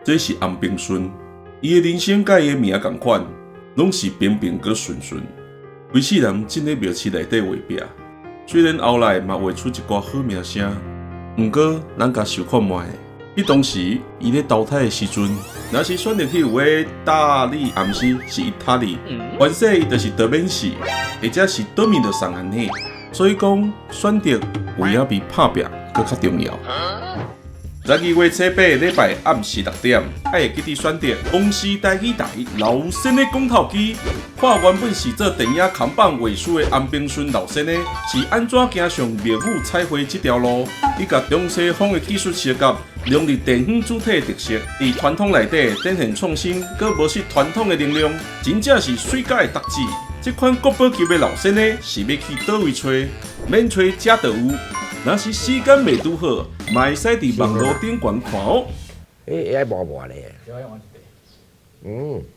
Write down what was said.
这是安平顺，伊的人生甲伊的名同款，拢是平平搁顺顺。规世人真在庙市内底画壁，虽然后来嘛画出一寡好名声，毋过咱甲想看觅，迄当时伊咧投胎的时阵，若是选择去有诶大利暗时是一塔利，原说伊就是德免死，或者是倒面就送安尼。所以讲选择有影比拍拼搁较重要。12月初8礼拜暗时6点，爱会记得选择公司台语台老生的讲头机。看原本是做电影扛棒画师的安平顺老生呢，是安怎行上庙宇彩绘这条路？伊甲中西方的技术切割，融入电影主体的特色，伫传统内底展现创新，搁无失传统的能量，真正是水解的特质。这款国宝级的老生呢，是要去倒位找？免找遮就有。若是时间未拄好，嘛会使伫网络顶悬看哦。迄爱磨磨咧。嗯。